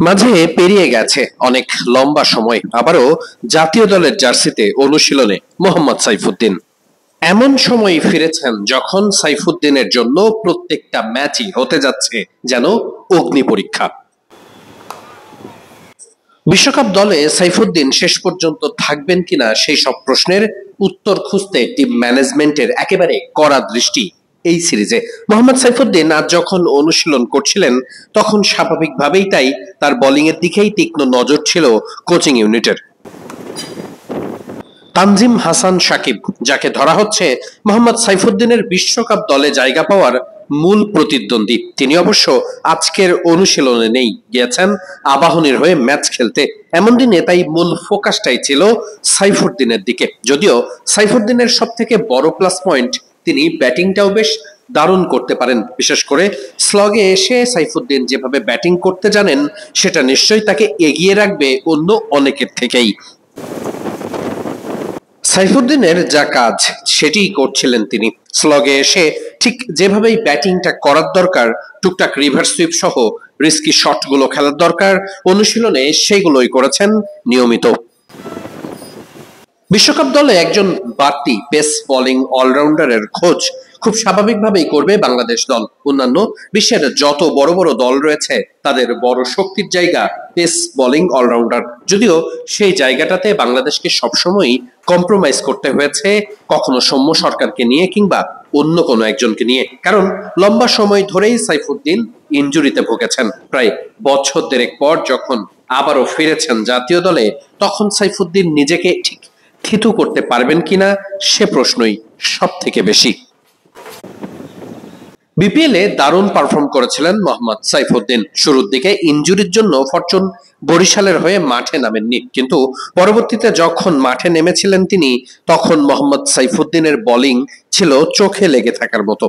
মাঝে পেরিয়ে গেছে অনেক লম্বা সময়, আবারও জাতীয় দলের জার্সিতে অনুশীলনে মোহাম্মদ সাইফুদ্দিন। এমন সময় ফিরেছেন যখন সাইফুদ্দিনের জন্য প্রত্যেকটা ম্যাচই হতে যাচ্ছে যেন অগ্নি পরীক্ষা। বিশ্বকাপ দলে সাইফুদ্দিন শেষ পর্যন্ত থাকবেন কিনা সেই সব প্রশ্নের উত্তর খুঁজতে টিম ম্যানেজমেন্টের একেবারে কড়া দৃষ্টি এই সিরিজে। মোহাম্মদ সাইফুদ্দিন আজ যখন অনুশীলন করছিলেন তখন স্বাভাবিকভাবেই তার বোলিং এর দিকেই তীক্ষ্ণ নজর ছিল কোচিং ইউনিটের। তানজিম হাসান সাকিব, যাকে ধরা হচ্ছে মোহাম্মদ সাইফুদ্দিনের বিশ্বকাপ দলে জায়গা পাওয়ার মূল প্রতিদ্বন্দ্বী, তিনি অবশ্য আজকের অনুশীলনে নেই, গিয়েছেন আবাহনীর হয়ে ম্যাচ খেলতে। এমন দিনে তাই মূল ফোকাসটাই ছিল সাইফুদ্দিনের দিকে। যদিও সাইফুদ্দিনের সব থেকে বড় প্লাস পয়েন্ট, তিনি ব্যাটিংটাও বেশ দারুণ করতে পারেন। বিশেষ করে স্লগে এসে সাইফুদ্দিন যেভাবে ব্যাটিং করতে জানেন সেটা নিশ্চয়ই তাকে এগিয়ে রাখবে অন্য অনেকের থেকেই। সাইফুদ্দিনের যা কাজ সেটিই করছিলেন তিনি। স্লগে এসে ঠিক যেভাবেই ব্যাটিংটা করার দরকার, টুকটাক রিভার্স সুইপ সহ রিস্কি শটগুলো খেলার দরকার, অনুশীলনে সেগুলোই করেছেন নিয়মিত। বিশ্বকাপ দলে একজন বাড়তি পেস বোলিং অলরাউন্ডারের খোঁজ খুব স্বাভাবিকভাবেই করবে বাংলাদেশ দল। অন্যান্য বিশ্বের যত বড় বড় দল রয়েছে তাদের বড় শক্তির জায়গা পেস বোলিং অলরাউন্ডার, যদিও সেই জায়গাটাতে বাংলাদেশকে সবসময়ই কম্প্রোমাইজ করতে হয়েছে, কখনো সৌম্য সরকারকে নিয়ে কিংবা অন্য কোনো একজনকে নিয়ে। কারণ লম্বা সময় ধরেই সাইফুদ্দিন ইনজুরিতে ভুগেছেন। প্রায় বছর দেড়েক পর যখন আবারও ফিরেছেন জাতীয় দলে, তখন সাইফুদ্দিন নিজেকে ঠিক থিতু করতে পারবেন কিনা সে প্রশ্নই সব থেকে বেশি। বিপিএলে দারুণ পারফর্ম করেছিলেন মোহাম্মদ সাইফুদ্দিন। শুরুর দিকে ইনজুরির জন্য ফরচুন বরিশালের হয়ে মাঠে নামেননি, কিন্তু পরবর্তীতে যখন মাঠে নেমেছিলেন তিনি, তখন মোহাম্মদ সাইফুদ্দিনের বোলিং ছিল চোখে লেগে থাকার মতো।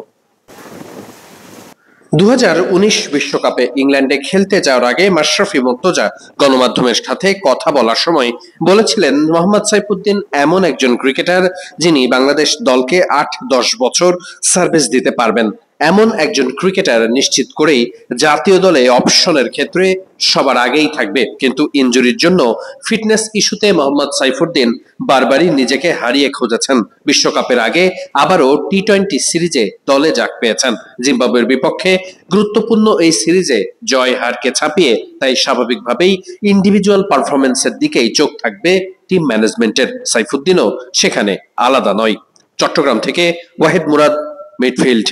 2019 বিশ্বকাপে ইংল্যান্ডে খেলতে যাওয়ার আগে মাশরাফি মুর্তজা গণমাধ্যমের সাথে কথা বলার সময় বলেছিলেন, মোহাম্মদ সাইফুদ্দিন এমন একজন ক্রিকেটার যিনি বাংলাদেশ দলকে 8-10 বছর সার্ভিস দিতে পারবেন। এমন একজন ক্রিকেটার নিশ্চিত করেই জাতীয় দলে অপশনের ক্ষেত্রে সবার আগেই থাকবে। কিন্তু ইনজুরির জন্য ফিটনেস ইস্যুতে মোহাম্মদ সাইফুদ্দিন বারবারই নিজেকে হারিয়ে খুঁজেছেন। বিশ্বকাপের আগে আবারও টি-20 সিরিজে দলে ডাক পেয়েছেন। জিম্বাবুয়ের বিপক্ষে গুরুত্বপূর্ণ এই সিরিজে জয় হারকে ছাপিয়ে তাই স্বাভাবিকভাবেই ইন্ডিভিজুয়াল পারফরমেন্সের দিকেই চোখ থাকবে টিম ম্যানেজমেন্টের। সাইফুদ্দিনও সেখানে আলাদা নয়। চট্টগ্রাম থেকে ওয়াহিদ মুরাদ, মিডফিল্ড।